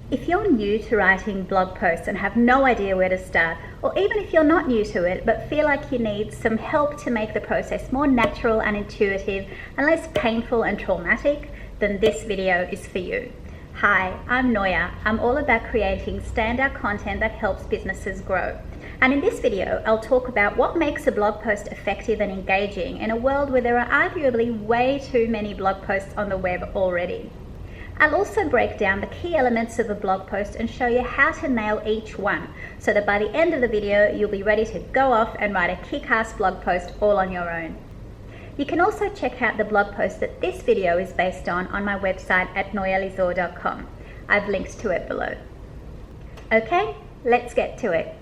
If you're new to writing blog posts and have no idea where to start, or even if you're not new to it but feel like you need some help to make the process more natural and intuitive and less painful and traumatic, then this video is for you. Hi, I'm Noya. I'm all about creating standout content that helps businesses grow. And in this video, I'll talk about what makes a blog post effective and engaging in a world where there are arguably way too many blog posts on the web already. I'll also break down the key elements of a blog post and show you how to nail each one, so that by the end of the video, you'll be ready to go off and write a kick-ass blog post all on your own. You can also check out the blog post that this video is based on my website at noyalizor.com. I've linked to it below. Okay, let's get to it.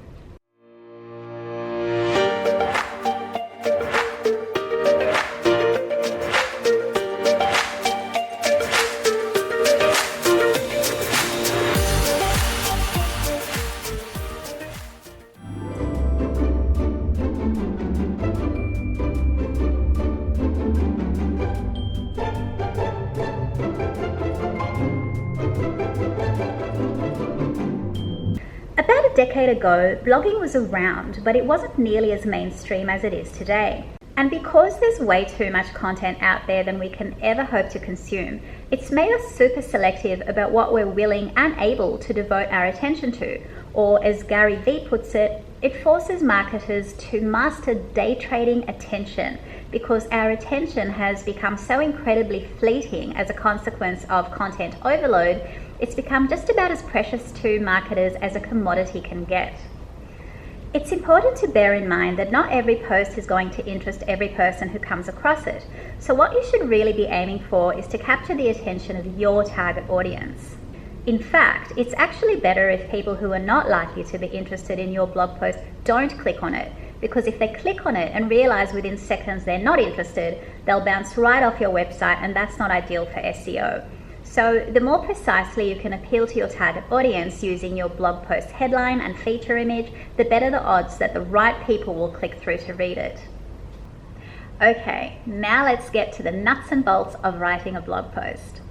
About a decade ago, blogging was around, but it wasn't nearly as mainstream as it is today. And because there's way too much content out there than we can ever hope to consume, it's made us super selective about what we're willing and able to devote our attention to. Or as Gary Vee puts it, it forces marketers to master day trading attention, because our attention has become so incredibly fleeting as a consequence of content overload. It's become just about as precious to marketers as a commodity can get. It's important to bear in mind that not every post is going to interest every person who comes across it. So what you should really be aiming for is to capture the attention of your target audience. In fact, it's actually better if people who are not likely to be interested in your blog post don't click on it, because if they click on it and realize within seconds they're not interested, they'll bounce right off your website, and that's not ideal for SEO. So the more precisely you can appeal to your target audience using your blog post headline and feature image, the better the odds that the right people will click through to read it. Okay, now let's get to the nuts and bolts of writing a blog post.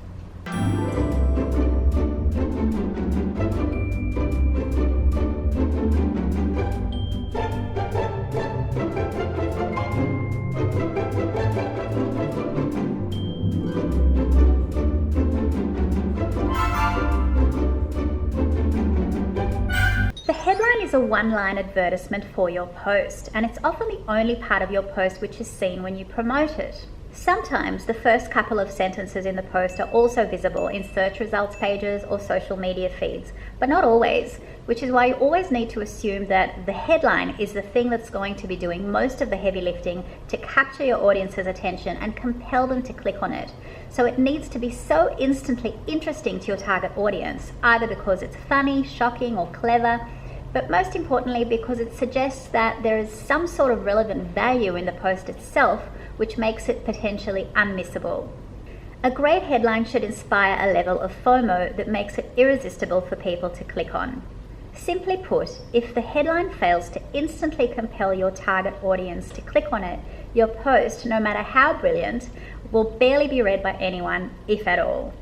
The headline is a one-line advertisement for your post, and it's often the only part of your post which is seen when you promote it. Sometimes the first couple of sentences in the post are also visible in search results pages or social media feeds, but not always, which is why you always need to assume that the headline is the thing that's going to be doing most of the heavy lifting to capture your audience's attention and compel them to click on it. So it needs to be so instantly interesting to your target audience, either because it's funny, shocking, or clever, but most importantly because it suggests that there is some sort of relevant value in the post itself, which makes it potentially unmissable. A great headline should inspire a level of FOMO that makes it irresistible for people to click on. Simply put, if the headline fails to instantly compel your target audience to click on it, your post, no matter how brilliant, will barely be read by anyone, if at all.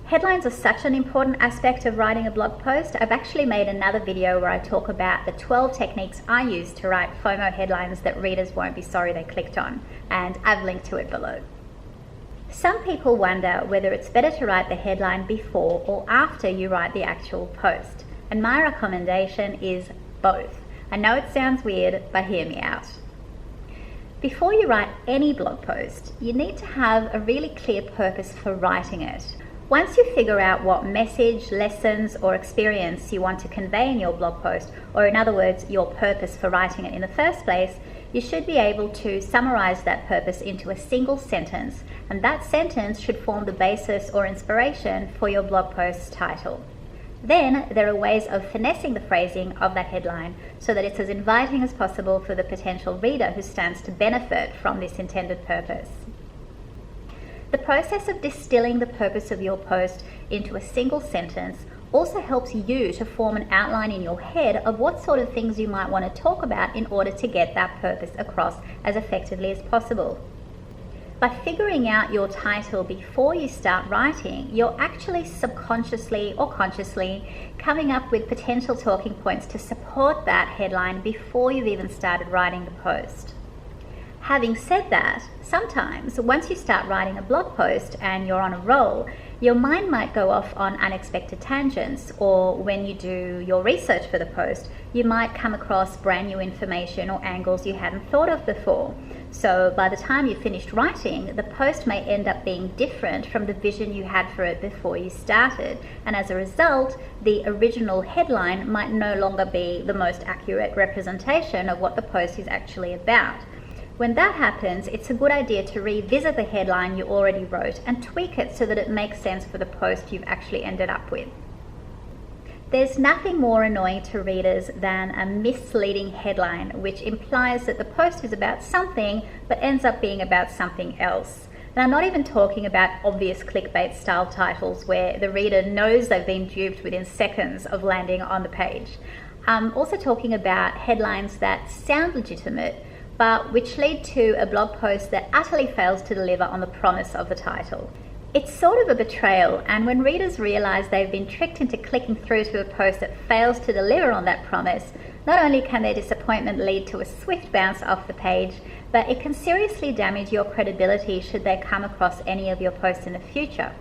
Headlines are such an important aspect of writing a blog post. I've actually made another video where I talk about the 12 techniques I use to write FOMO headlines that readers won't be sorry they clicked on, and I've linked to it below. Some people wonder whether it's better to write the headline before or after you write the actual post, and my recommendation is both. I know it sounds weird, but hear me out. Before you write any blog post, you need to have a really clear purpose for writing it. Once you figure out what message, lessons, or experience you want to convey in your blog post, or in other words, your purpose for writing it in the first place, you should be able to summarize that purpose into a single sentence, and that sentence should form the basis or inspiration for your blog post's title. Then there are ways of finessing the phrasing of that headline so that it's as inviting as possible for the potential reader who stands to benefit from this intended purpose. The process of distilling the purpose of your post into a single sentence also helps you to form an outline in your head of what sort of things you might want to talk about in order to get that purpose across as effectively as possible. By figuring out your title before you start writing, you're actually subconsciously or consciously coming up with potential talking points to support that headline before you've even started writing the post. Having said that, sometimes once you start writing a blog post and you're on a roll, your mind might go off on unexpected tangents, or when you do your research for the post, you might come across brand new information or angles you hadn't thought of before. So by the time you finished writing, the post may end up being different from the vision you had for it before you started, and as a result, the original headline might no longer be the most accurate representation of what the post is actually about. When that happens, it's a good idea to revisit the headline you already wrote and tweak it so that it makes sense for the post you've actually ended up with. There's nothing more annoying to readers than a misleading headline which implies that the post is about something but ends up being about something else. And I'm not even talking about obvious clickbait style titles where the reader knows they've been duped within seconds of landing on the page. I'm also talking about headlines that sound legitimate but which lead to a blog post that utterly fails to deliver on the promise of the title. It's sort of a betrayal, and when readers realise they've been tricked into clicking through to a post that fails to deliver on that promise, not only can their disappointment lead to a swift bounce off the page, but it can seriously damage your credibility should they come across any of your posts in the future.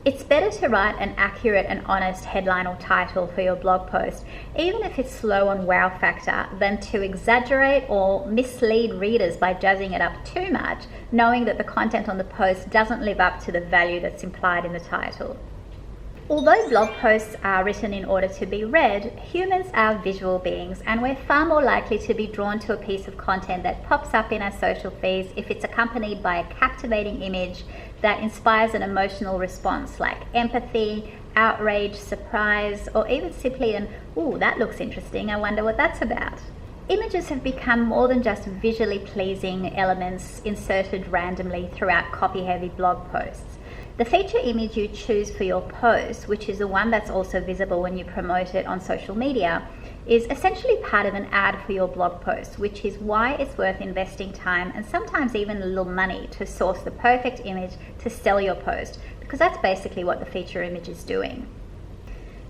It's better to write an accurate and honest headline or title for your blog post, even if it's low on wow factor, than to exaggerate or mislead readers by jazzing it up too much, knowing that the content on the post doesn't live up to the value that's implied in the title. Although blog posts are written in order to be read, humans are visual beings, and we're far more likely to be drawn to a piece of content that pops up in our social feeds if it's accompanied by a captivating image that inspires an emotional response like empathy, outrage, surprise, or even simply an, "Ooh, that looks interesting, I wonder what that's about." Images have become more than just visually pleasing elements inserted randomly throughout copy-heavy blog posts. The feature image you choose for your post, which is the one that's also visible when you promote it on social media, is essentially part of an ad for your blog post, which is why it's worth investing time and sometimes even a little money to source the perfect image to sell your post, because that's basically what the feature image is doing.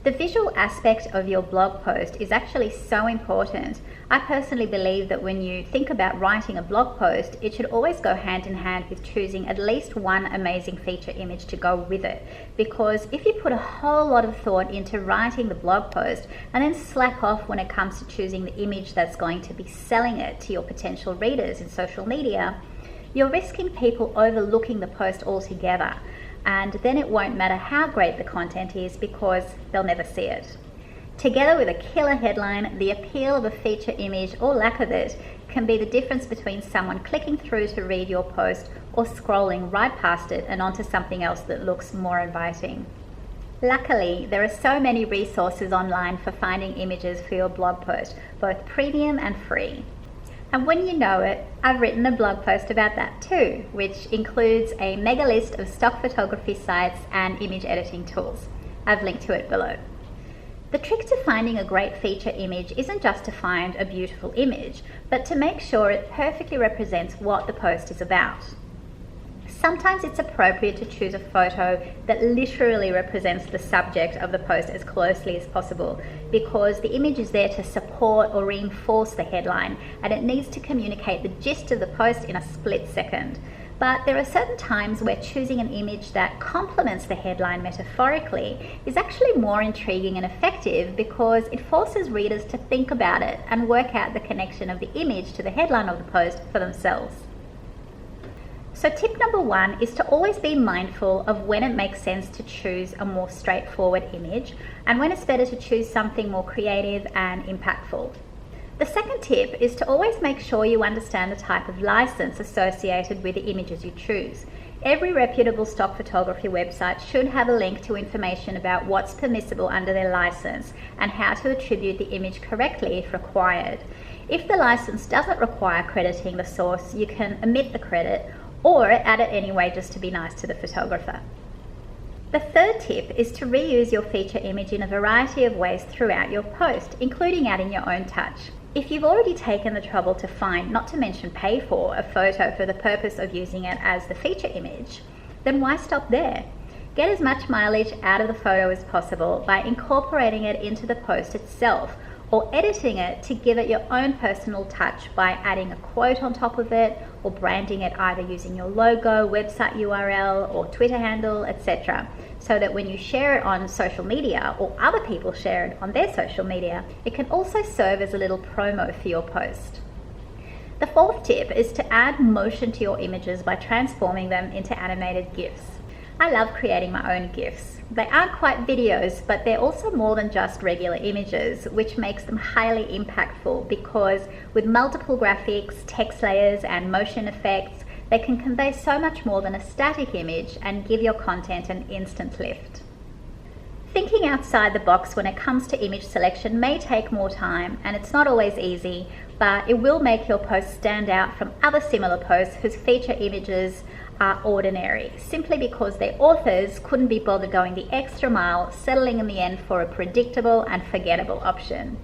The visual aspect of your blog post is actually so important. I personally believe that when you think about writing a blog post, it should always go hand in hand with choosing at least one amazing feature image to go with it. Because if you put a whole lot of thought into writing the blog post and then slack off when it comes to choosing the image that's going to be selling it to your potential readers in social media, you're risking people overlooking the post altogether. And then it won't matter how great the content is because they'll never see it. Together with a killer headline, the appeal of a feature image or lack of it can be the difference between someone clicking through to read your post or scrolling right past it and onto something else that looks more inviting. Luckily, there are so many resources online for finding images for your blog post, both premium and free. And when you know it, I've written a blog post about that too, which includes a mega list of stock photography sites and image editing tools. I've linked to it below. The trick to finding a great feature image isn't just to find a beautiful image, but to make sure it perfectly represents what the post is about. Sometimes it's appropriate to choose a photo that literally represents the subject of the post as closely as possible, because the image is there to support or reinforce the headline, and it needs to communicate the gist of the post in a split second. But there are certain times where choosing an image that complements the headline metaphorically is actually more intriguing and effective, because it forces readers to think about it and work out the connection of the image to the headline of the post for themselves. So tip number 1 is to always be mindful of when it makes sense to choose a more straightforward image and when it's better to choose something more creative and impactful. The second tip is to always make sure you understand the type of license associated with the images you choose. Every reputable stock photography website should have a link to information about what's permissible under their license and how to attribute the image correctly if required. If the license doesn't require crediting the source, you can omit the credit or add it anyway just to be nice to the photographer. The third tip is to reuse your feature image in a variety of ways throughout your post, including adding your own touch. If you've already taken the trouble to find, not to mention pay for, a photo for the purpose of using it as the feature image, then why stop there? Get as much mileage out of the photo as possible by incorporating it into the post itself, or editing it to give it your own personal touch by adding a quote on top of it, or branding it either using your logo, website URL, or Twitter handle, etc. So that when you share it on social media, or other people share it on their social media, it can also serve as a little promo for your post. The fourth tip is to add motion to your images by transforming them into animated GIFs. I love creating my own GIFs. They aren't quite videos, but they're also more than just regular images, which makes them highly impactful because with multiple graphics, text layers, and motion effects, they can convey so much more than a static image and give your content an instant lift. Thinking outside the box when it comes to image selection may take more time, and it's not always easy, but it will make your post stand out from other similar posts whose feature images are ordinary, simply because their authors couldn't be bothered going the extra mile, settling in the end for a predictable and forgettable option.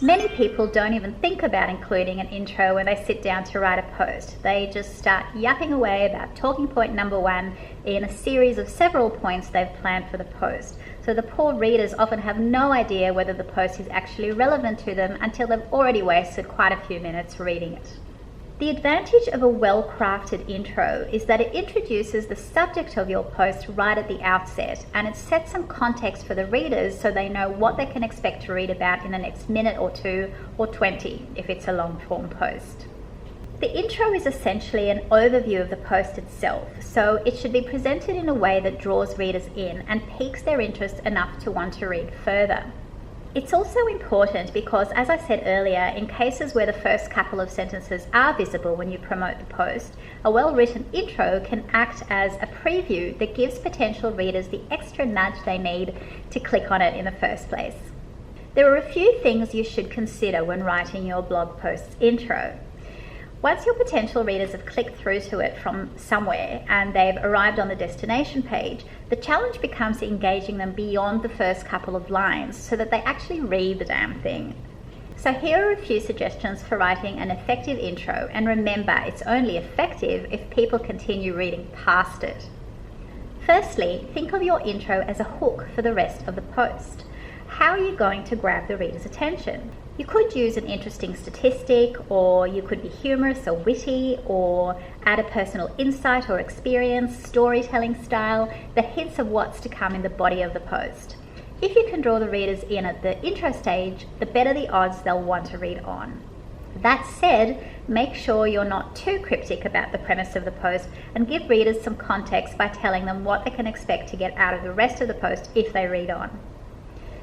Many people don't even think about including an intro when they sit down to write a post. They just start yapping away about talking point number one in a series of several points they've planned for the post. So the poor readers often have no idea whether the post is actually relevant to them until they've already wasted quite a few minutes reading it. The advantage of a well-crafted intro is that it introduces the subject of your post right at the outset, and it sets some context for the readers so they know what they can expect to read about in the next minute or two, or 20 if it's a long-form post. The intro is essentially an overview of the post itself, so it should be presented in a way that draws readers in and piques their interest enough to want to read further. It's also important because, as I said earlier, in cases where the first couple of sentences are visible when you promote the post, a well-written intro can act as a preview that gives potential readers the extra nudge they need to click on it in the first place. There are a few things you should consider when writing your blog post's intro. Once your potential readers have clicked through to it from somewhere and they've arrived on the destination page, the challenge becomes engaging them beyond the first couple of lines so that they actually read the damn thing. So here are a few suggestions for writing an effective intro, and remember, it's only effective if people continue reading past it. Firstly, think of your intro as a hook for the rest of the post. How are you going to grab the reader's attention? You could use an interesting statistic, or you could be humorous or witty, or add a personal insight or experience, storytelling style that hints of what's to come in the body of the post. If you can draw the readers in at the intro stage, the better the odds they'll want to read on. That said, make sure you're not too cryptic about the premise of the post, and give readers some context by telling them what they can expect to get out of the rest of the post if they read on.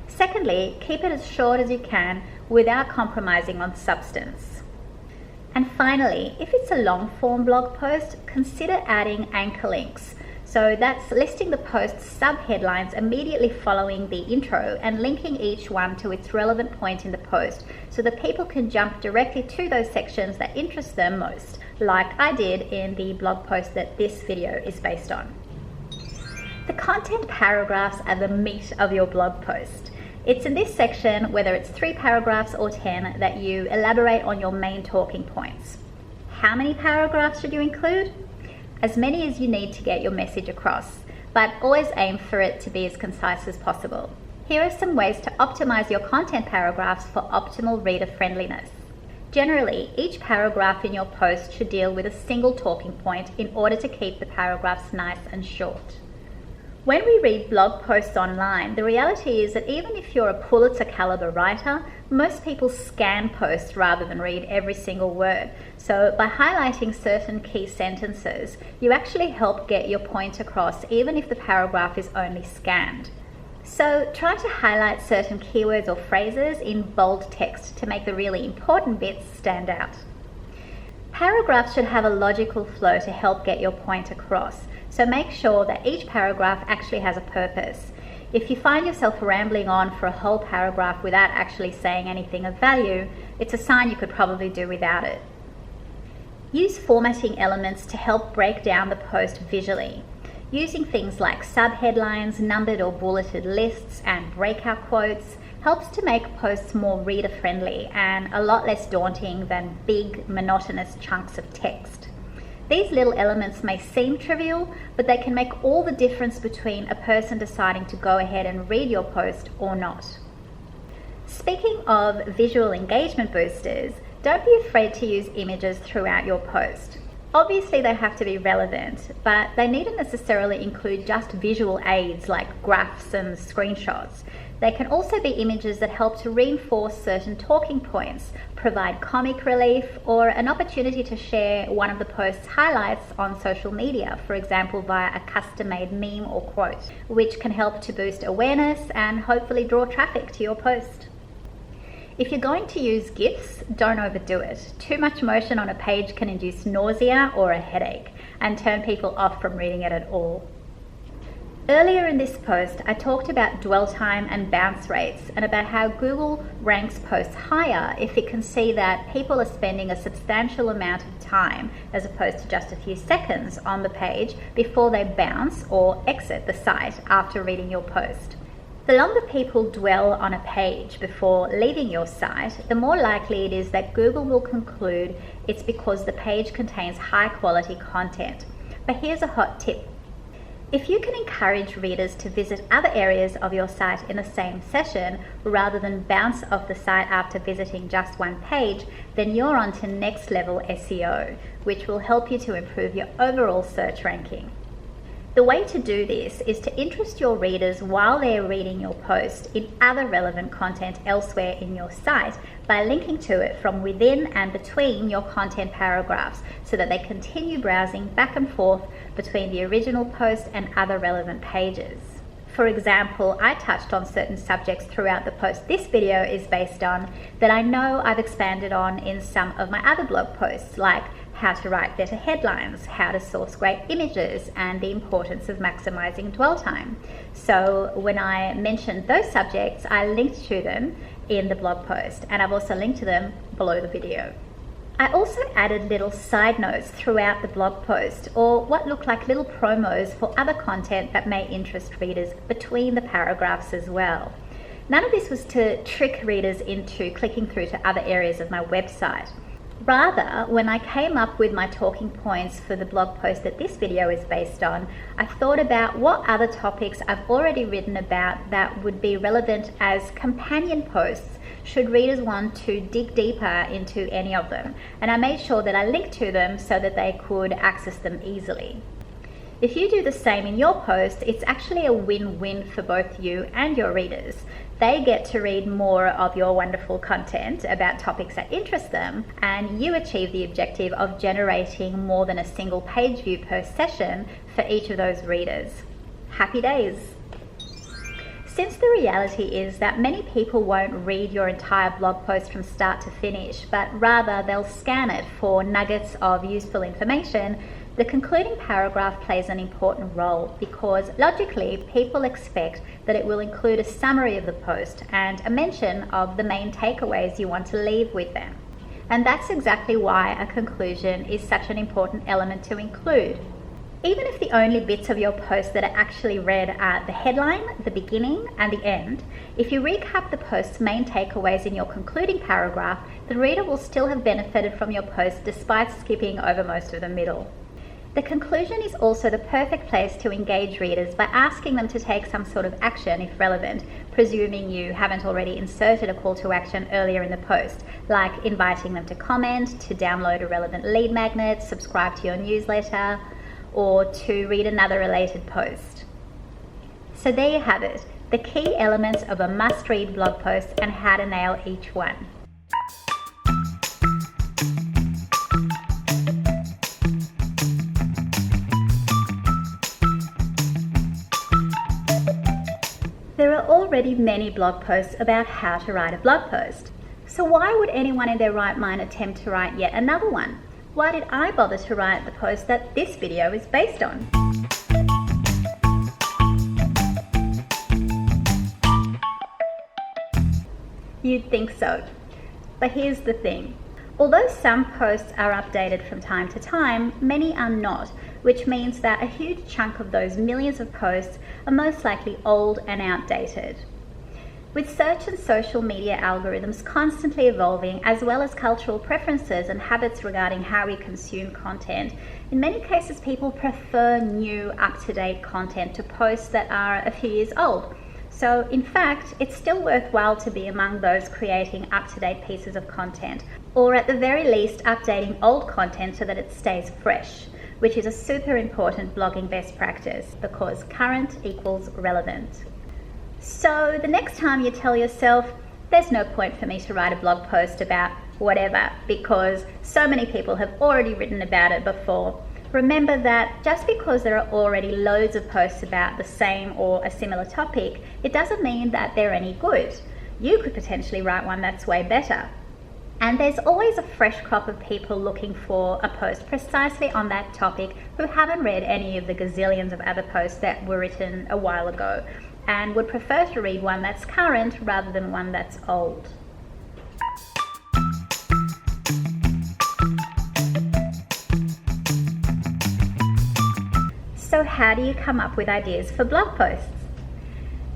Secondly, keep it as short as you can without compromising on substance. And finally, if it's a long-form blog post, consider adding anchor links. So that's listing the post's sub-headlines immediately following the intro and linking each one to its relevant point in the post so that people can jump directly to those sections that interest them most, like I did in the blog post that this video is based on. The content paragraphs are the meat of your blog post. It's in this section, whether it's 3 paragraphs or 10, that you elaborate on your main talking points. How many paragraphs should you include? As many as you need to get your message across, but always aim for it to be as concise as possible. Here are some ways to optimize your content paragraphs for optimal reader friendliness. Generally, each paragraph in your post should deal with a single talking point in order to keep the paragraphs nice and short. When we read blog posts online, the reality is that even if you're a Pulitzer caliber writer, most people scan posts rather than read every single word. So by highlighting certain key sentences, you actually help get your point across even if the paragraph is only scanned. So try to highlight certain keywords or phrases in bold text to make the really important bits stand out. Paragraphs should have a logical flow to help get your point across. So make sure that each paragraph actually has a purpose. If you find yourself rambling on for a whole paragraph without actually saying anything of value, it's a sign you could probably do without it. Use formatting elements to help break down the post visually. Using things like subheadlines, numbered or bulleted lists, and breakout quotes helps to make posts more reader-friendly and a lot less daunting than big, monotonous chunks of text. These little elements may seem trivial, but they can make all the difference between a person deciding to go ahead and read your post or not. Speaking of visual engagement boosters, don't be afraid to use images throughout your post. Obviously they have to be relevant, but they needn't necessarily include just visual aids like graphs and screenshots. They can also be images that help to reinforce certain talking points, provide comic relief, or an opportunity to share one of the post's highlights on social media, for example via a custom-made meme or quote, which can help to boost awareness and hopefully draw traffic to your post. If you're going to use GIFs, don't overdo it. Too much motion on a page can induce nausea or a headache and turn people off from reading it at all. Earlier in this post, I talked about dwell time and bounce rates and about how Google ranks posts higher if it can see that people are spending a substantial amount of time, as opposed to just a few seconds, on the page before they bounce or exit the site after reading your post. The longer people dwell on a page before leaving your site, the more likely it is that Google will conclude it's because the page contains high quality content. But here's a hot tip. If you can encourage readers to visit other areas of your site in the same session rather than bounce off the site after visiting just one page, then you're on to next level SEO, which will help you to improve your overall search ranking. The way to do this is to interest your readers while they're reading your post in other relevant content elsewhere in your site by linking to it from within and between your content paragraphs so that they continue browsing back and forth between the original post and other relevant pages. For example, I touched on certain subjects throughout the post this video is based on that I know I've expanded on in some of my other blog posts, like how to write better headlines, how to source great images, and the importance of maximizing dwell time. So when I mentioned those subjects, I linked to them in the blog post, and I've also linked to them below the video. I also added little side notes throughout the blog post, or what look like little promos for other content that may interest readers between the paragraphs as well. None of this was to trick readers into clicking through to other areas of my website. Rather, when I came up with my talking points for the blog post that this video is based on, I thought about what other topics I've already written about that would be relevant as companion posts should readers want to dig deeper into any of them, and I made sure that I linked to them so that they could access them easily. If you do the same in your post, it's actually a win-win for both you and your readers. They get to read more of your wonderful content about topics that interest them, and you achieve the objective of generating more than a single page view per session for each of those readers. Happy days! Since the reality is that many people won't read your entire blog post from start to finish, but rather they'll scan it for nuggets of useful information, the concluding paragraph plays an important role because logically people expect that it will include a summary of the post and a mention of the main takeaways you want to leave with them. And that's exactly why a conclusion is such an important element to include. Even if the only bits of your post that are actually read are the headline, the beginning, and the end, if you recap the post's main takeaways in your concluding paragraph, the reader will still have benefited from your post despite skipping over most of the middle. The conclusion is also the perfect place to engage readers by asking them to take some sort of action if relevant, presuming you haven't already inserted a call to action earlier in the post, like inviting them to comment, to download a relevant lead magnet, subscribe to your newsletter, or to read another related post. So there you have it, the key elements of a must-read blog post and how to nail each one. There are already many blog posts about how to write a blog post. So why would anyone in their right mind attempt to write yet another one? Why did I bother to write the post that this video is based on? You'd think so. But here's the thing. Although some posts are updated from time to time, many are not, which means that a huge chunk of those millions of posts are most likely old and outdated. With search and social media algorithms constantly evolving, as well as cultural preferences and habits regarding how we consume content, in many cases people prefer new, up-to-date content to posts that are a few years old. So in fact, it's still worthwhile to be among those creating up-to-date pieces of content, or at the very least updating old content so that it stays fresh, which is a super important blogging best practice because current equals relevant. So the next time you tell yourself, there's no point for me to write a blog post about whatever because so many people have already written about it before, remember that just because there are already loads of posts about the same or a similar topic, it doesn't mean that they're any good. You could potentially write one that's way better. And there's always a fresh crop of people looking for a post precisely on that topic who haven't read any of the gazillions of other posts that were written a while ago and would prefer to read one that's current rather than one that's old. So how do you come up with ideas for blog posts?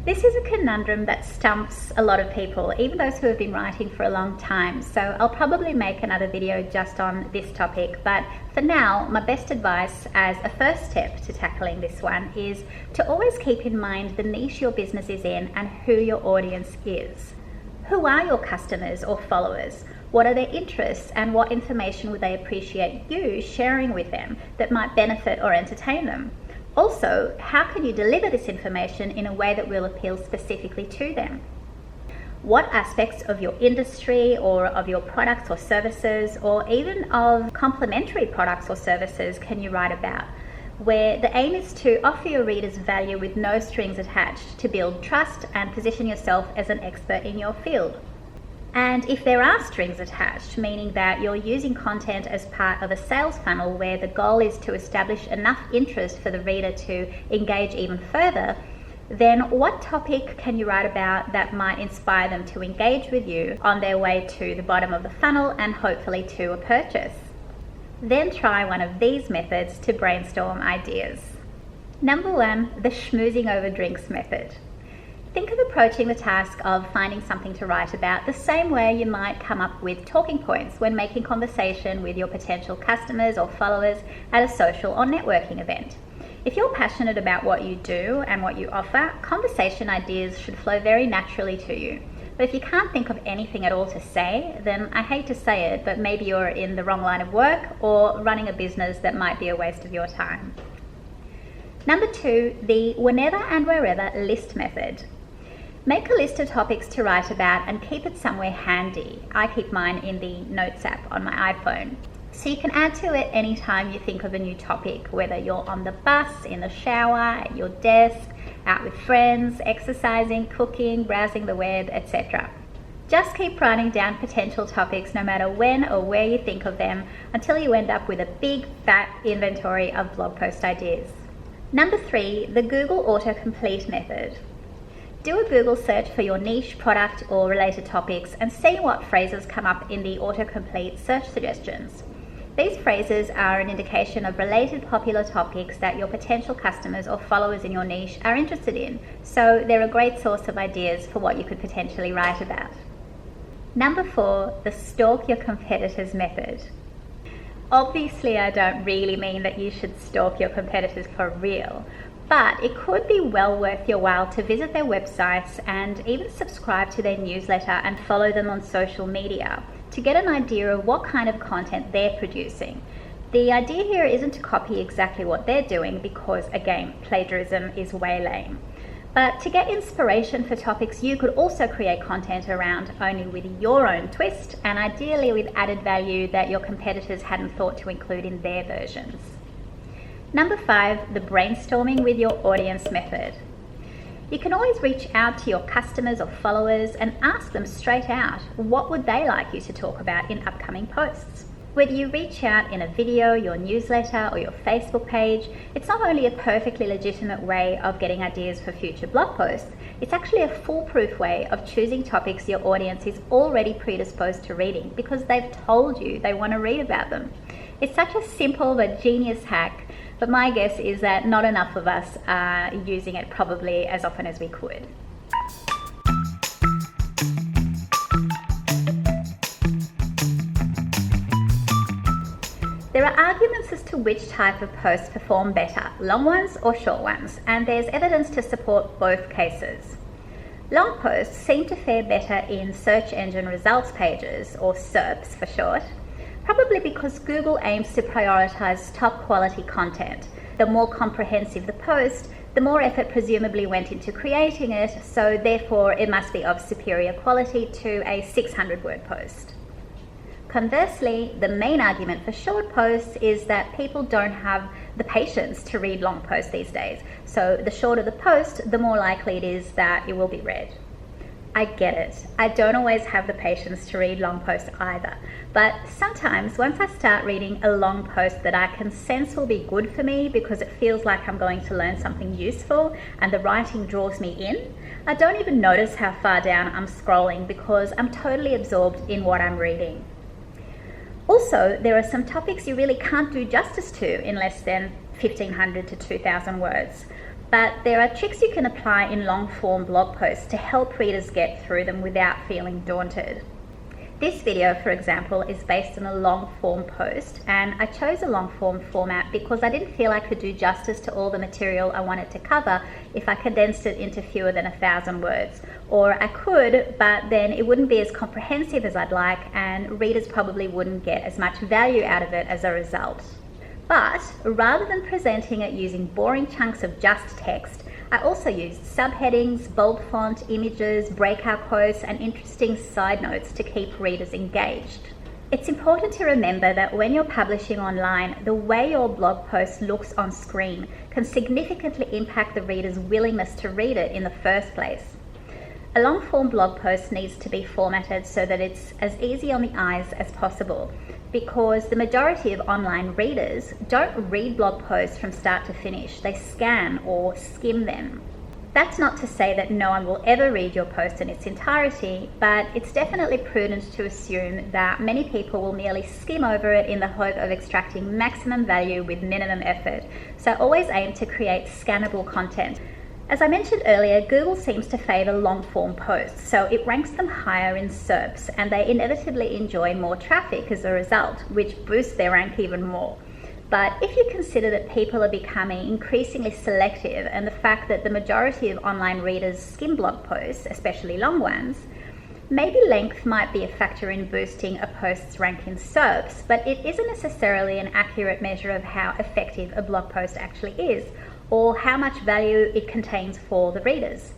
This is a conundrum that stumps a lot of people, even those who have been writing for a long time. So I'll probably make another video just on this topic, but for now, my best advice as a first step to tackling this one is to always keep in mind the niche your business is in and who your audience is. Who are your customers or followers? What are their interests and what information would they appreciate you sharing with them that might benefit or entertain them? Also, how can you deliver this information in a way that will appeal specifically to them? What aspects of your industry or of your products or services or even of complementary products or services can you write about? Where the aim is to offer your readers value with no strings attached to build trust and position yourself as an expert in your field. And if there are strings attached, meaning that you're using content as part of a sales funnel where the goal is to establish enough interest for the reader to engage even further, then what topic can you write about that might inspire them to engage with you on their way to the bottom of the funnel and hopefully to a purchase? Then try one of these methods to brainstorm ideas. Number 1, the schmoozing over drinks method. Think of approaching the task of finding something to write about the same way you might come up with talking points when making conversation with your potential customers or followers at a social or networking event. If you're passionate about what you do and what you offer, conversation ideas should flow very naturally to you. But if you can't think of anything at all to say, then I hate to say it, but maybe you're in the wrong line of work or running a business that might be a waste of your time. Number 2, the whenever and wherever list method. Make a list of topics to write about and keep it somewhere handy. I keep mine in the Notes app on my iPhone. So you can add to it anytime you think of a new topic, whether you're on the bus, in the shower, at your desk, out with friends, exercising, cooking, browsing the web, etc. Just keep writing down potential topics no matter when or where you think of them until you end up with a big fat inventory of blog post ideas. Number 3, the Google autocomplete method. Do a Google search for your niche, product or related topics and see what phrases come up in the autocomplete search suggestions. These phrases are an indication of related popular topics that your potential customers or followers in your niche are interested in, so they're a great source of ideas for what you could potentially write about. Number 4, the stalk your competitors method. Obviously, I don't really mean that you should stalk your competitors for real, but it could be well worth your while to visit their websites and even subscribe to their newsletter and follow them on social media to get an idea of what kind of content they're producing. The idea here isn't to copy exactly what they're doing because, again, plagiarism is way lame. But to get inspiration for topics you could also create content around, only with your own twist and ideally with added value that your competitors hadn't thought to include in their versions. Number 5, the brainstorming with your audience method. You can always reach out to your customers or followers and ask them straight out what would they like you to talk about in upcoming posts. Whether you reach out in a video, your newsletter or your Facebook page, it's not only a perfectly legitimate way of getting ideas for future blog posts, it's actually a foolproof way of choosing topics your audience is already predisposed to reading because they've told you they want to read about them. It's such a simple but genius hack, but my guess is that not enough of us are using it probably as often as we could. are arguments as to which type of posts perform better, long ones or short ones, and there's evidence to support both cases. Long posts seem to fare better in search engine results pages, or SERPs for short, probably because Google aims to prioritize top quality content. The more comprehensive the post, the more effort presumably went into creating it, so therefore it must be of superior quality to a 600-word post. Conversely, the main argument for short posts is that people don't have the patience to read long posts these days, so the shorter the post, the more likely it is that it will be read. I get it. I don't always have the patience to read long posts either, but sometimes once I start reading a long post that I can sense will be good for me because it feels like I'm going to learn something useful and the writing draws me in, I don't even notice how far down I'm scrolling because I'm totally absorbed in what I'm reading. Also, there are some topics you really can't do justice to in less than 1,500 to 2,000 words. But there are tricks you can apply in long-form blog posts to help readers get through them without feeling daunted. This video, for example, is based on a long-form post, and I chose a long-form format because I didn't feel I could do justice to all the material I wanted to cover if I condensed it into fewer than 1,000 words. Or I could, but then it wouldn't be as comprehensive as I'd like, and readers probably wouldn't get as much value out of it as a result. But rather than presenting it using boring chunks of just text, I also used subheadings, bold font, images, breakout quotes, and interesting side notes to keep readers engaged. It's important to remember that when you're publishing online, the way your blog post looks on screen can significantly impact the reader's willingness to read it in the first place. A long-form blog post needs to be formatted so that it's as easy on the eyes as possible, because the majority of online readers don't read blog posts from start to finish. They scan or skim them. That's not to say that no one will ever read your post in its entirety, but it's definitely prudent to assume that many people will merely skim over it in the hope of extracting maximum value with minimum effort. So always aim to create scannable content. As I mentioned earlier, Google seems to favour long-form posts, so it ranks them higher in SERPs, and they inevitably enjoy more traffic as a result, which boosts their rank even more. But if you consider that people are becoming increasingly selective and the fact that the majority of online readers skim blog posts, especially long ones, maybe length might be a factor in boosting a post's rank in SERPs, but it isn't necessarily an accurate measure of how effective a blog post actually is, or how much value it contains for the readers.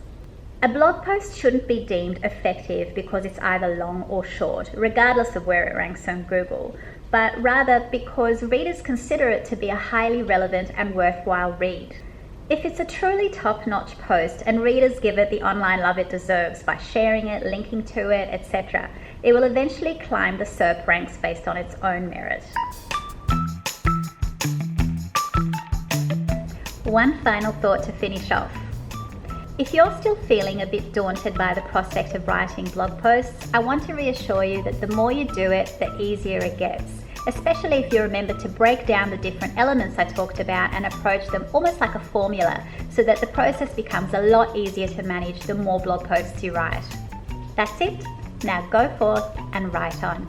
A blog post shouldn't be deemed effective because it's either long or short, regardless of where it ranks on Google, but rather because readers consider it to be a highly relevant and worthwhile read. If it's a truly top-notch post and readers give it the online love it deserves by sharing it, linking to it, etc., it will eventually climb the SERP ranks based on its own merit. One final thought to finish off. If you're still feeling a bit daunted by the prospect of writing blog posts, I want to reassure you that the more you do it, the easier it gets, especially if you remember to break down the different elements I talked about and approach them almost like a formula so that the process becomes a lot easier to manage the more blog posts you write. That's it. Now go forth and write on.